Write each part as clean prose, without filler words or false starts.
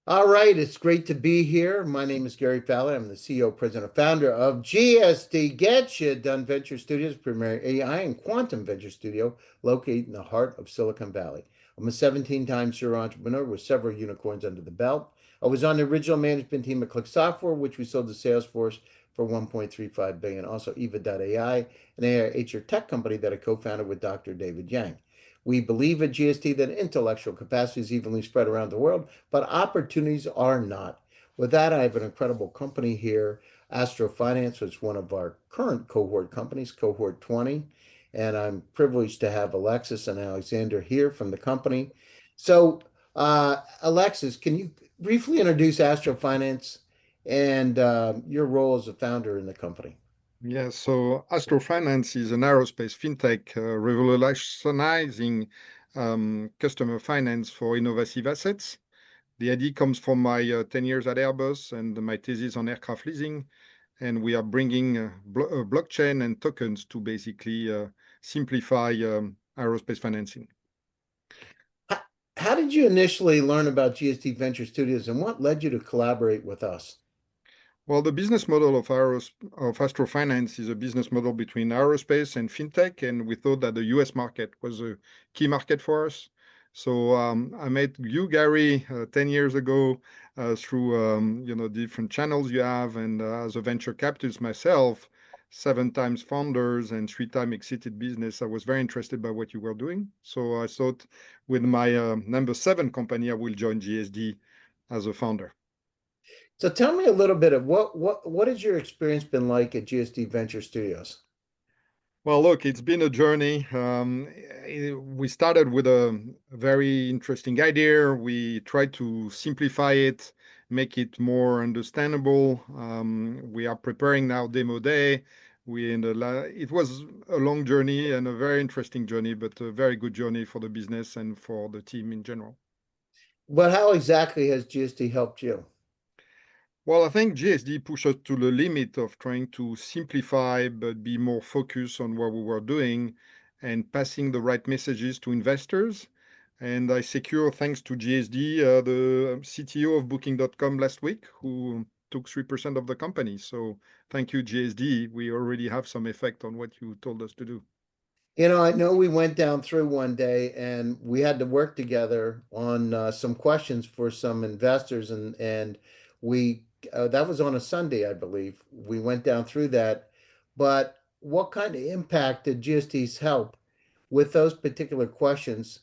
All right, it's great to be here. My name is Gary Fowler. I'm the CEO, president, founder of GSD Get You Done Venture Studios, premier AI and quantum venture studio located in the heart of Silicon Valley. I'm a 17-time serial entrepreneur with several unicorns under the belt. I was on the original management team at Click Software, which we sold to Salesforce for 1.35 billion. Also, Eva.ai, an AI HR tech company that I co-founded with Dr. David Yang. We believe at GST that intellectual capacity is evenly spread around the world, but opportunities are not. With that, I have an incredible company here, Astro-Finance, which is one of our current cohort companies, cohort 20. And I'm privileged to have Alexis and Alexander here from the company. So, Alexis, can you briefly introduce Astro-Finance and your role as a founder in the company? Yeah, so Astro-Finance is an aerospace fintech revolutionizing customer finance for innovative assets. The idea comes from my 10 years at Airbus and my thesis on aircraft leasing, and we are bringing blockchain and tokens to basically simplify aerospace financing. How, how did you initially learn about GST Venture Studios and what led you to collaborate with us? Well, the business model of Astro-Finance is a business model between aerospace and fintech, and we thought that the US market was a key market for us. So I met you, Gary, 10 years ago through different channels you have, and as a venture capitalist myself, 7 times founders and 3 time exited business. I was very interested by what you were doing. So I thought with my number 7 company, I will join GSD as a founder. So tell me a little bit of what has your experience been like at GSD Venture Studios? Well, look, it's been a journey. We started with a very interesting idea. We tried to simplify it, make it more understandable. We are preparing now demo day. It was a long journey and a very interesting journey, but a very good journey for the business and for the team in general. But how exactly has GSD helped you? Well, I think GSD pushed us to the limit of trying to simplify but be more focused on what we were doing and passing the right messages to investors. And I secure, thanks to GSD, the CTO of Booking.com last week, who took 3% of the company. So thank you, GSD. We already have some effect on what you told us to do. I know we went down through one day and we had to work together on some questions for some investors, and we that was on a Sunday, I believe. We went down through that, but what kind of impact did GST's help with those particular questions?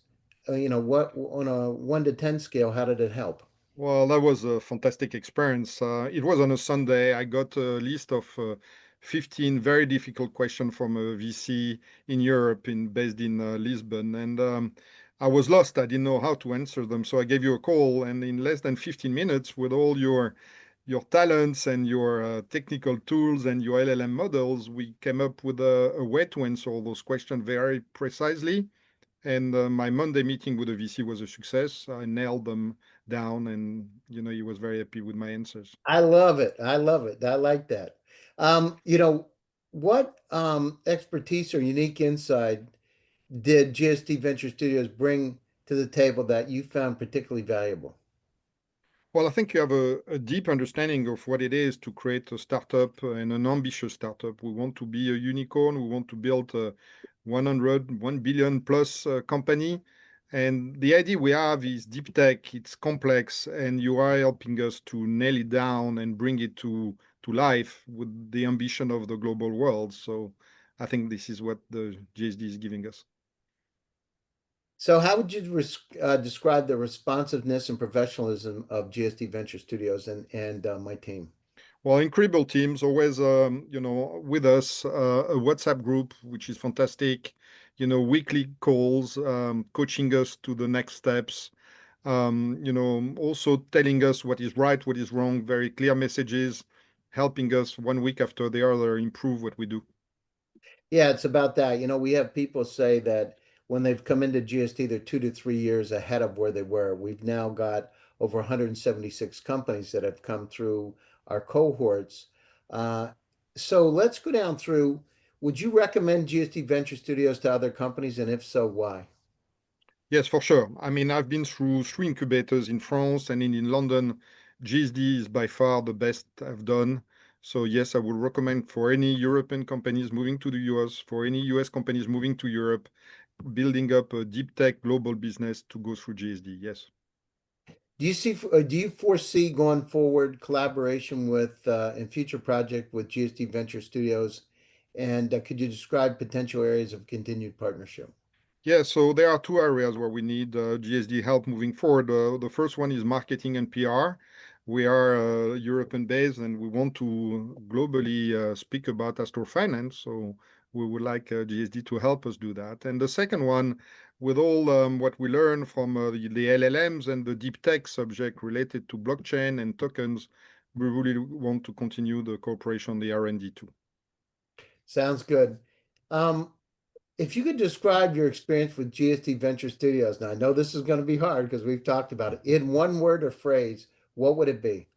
What on a 1 to 10 scale, how did it help? Well, that was a fantastic experience. It was on a Sunday. I got a list of 15 very difficult questions from a VC in Europe, based in Lisbon, and I was lost. I didn't know how to answer them, so I gave you a call, and in less than 15 minutes, with all your talents and your technical tools and your LLM models, we came up with a way to answer all those questions very precisely. And my Monday meeting with the VC was a success. I nailed them down, and he was very happy with my answers. I love it. I love it. I like that. What expertise or unique insight did GST Venture Studios bring to the table that you found particularly valuable? Well, I think you have a deep understanding of what it is to create a startup and an ambitious startup. We want to be a unicorn. We want to build a 1 billion plus company. And the idea we have is deep tech, it's complex, and you are helping us to nail it down and bring it to life with the ambition of the global world. So I think this is what the GSD is giving us. So, how would you describe the responsiveness and professionalism of GST Venture Studios and my team? Well, incredible teams, always, with us, a WhatsApp group, which is fantastic, weekly calls, coaching us to the next steps, also telling us what is right, what is wrong, very clear messages, helping us 1 week after the other improve what we do. Yeah, it's about that. We have people say that when they've come into GST, they're 2 to 3 years ahead of where they were. We've now got over 176 companies that have come through our cohorts. Uh, so let's go down through. Would you recommend GST Venture Studios to other companies? And if so, why? Yes, for sure. I mean, I've been through 3 incubators in France and in London. GSD is by far the best I've done. So yes, I would recommend for any European companies moving to the US, for any US companies moving to Europe, building up a deep tech global business to go through GSD. Yes. Do you foresee going forward collaboration with in future project with GSD Venture Studios? And could you describe potential areas of continued partnership? Yeah, so there are 2 areas where we need GSD help moving forward. The first one is marketing and PR. We are European based and we want to globally speak about Astro-Finance. So we would like GSD to help us do that. And the second one, with all what we learn from the LLMs and the deep tech subject related to blockchain and tokens, we really want to continue the cooperation, the R&D too. Sounds good. Um, if you could describe your experience with GSD Venture Studios, now I know this is going to be hard because we've talked about it, in one word or phrase, what would it be?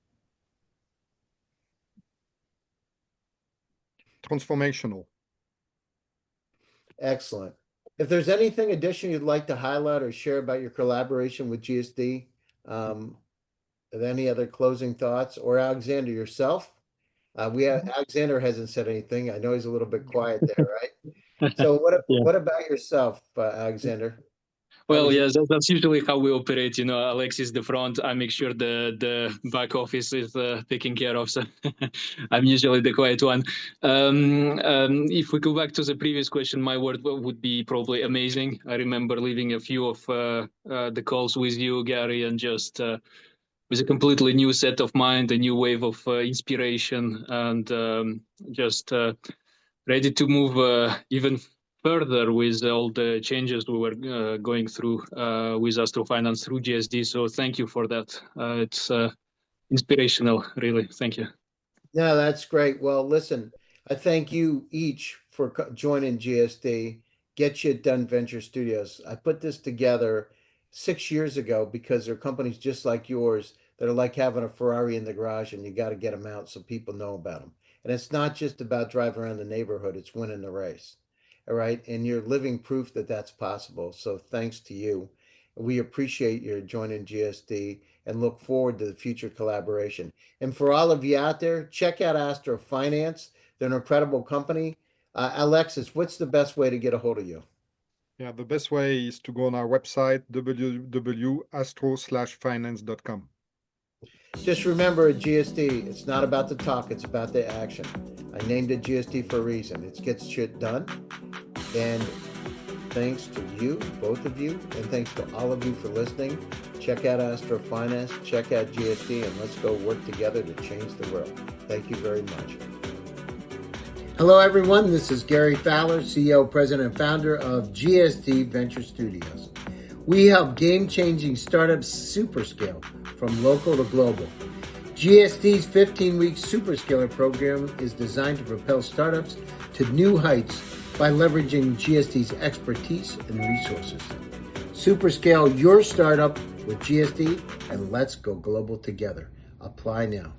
Transformational. Excellent. If there's anything additional you'd like to highlight or share about your collaboration with GSD, um, any other closing thoughts, or Alexander yourself? Alexander hasn't said anything. I know he's a little bit quiet there, right? So Yeah. what about yourself, Alexander? How Well, was your yes, that's usually how we operate. You know, Alexis the front. I make sure the back office is taken care of. So I'm usually the quiet one. If we go back to the previous question, my word would be probably amazing. I remember leaving a few of the calls with you, Gary, and just with a completely new set of mind, a new wave of inspiration, and just ready to move even further with all the changes we were going through with Astro-Finance through GSD. So thank you for that. It's inspirational, really. Thank you. No, that's great. Well, listen, I thank you each for joining GSD, Get You Done Venture Studios. I put this together 6 years ago because there are companies just like yours that are like having a Ferrari in the garage and you got to get them out so people know about them. And it's not just about driving around the neighborhood, it's winning the race. All right. And you're living proof that that's possible. So thanks to you. We appreciate your joining GSD and look forward to the future collaboration. And for all of you out there, check out Astro-Finance. They're an incredible company. Alexis, what's the best way to get a hold of you? Yeah, the best way is to go on our website, www.astro-finance.com. Just remember at GSD, it's not about the talk, it's about the action. I named it GSD for a reason. It gets shit done. And thanks to you, both of you, and thanks to all of you for listening. Check out Astro-Finance, check out GSD, and let's go work together to change the world. Thank you very much. Hello, everyone. This is Gary Fowler, CEO, President, and Founder of GSD Venture Studios. We help game-changing startups superscale from local to global. GSD's 15-week Super Scaler program is designed to propel startups to new heights by leveraging GSD's expertise and resources. Superscale your startup with GSD and let's go global together. Apply now.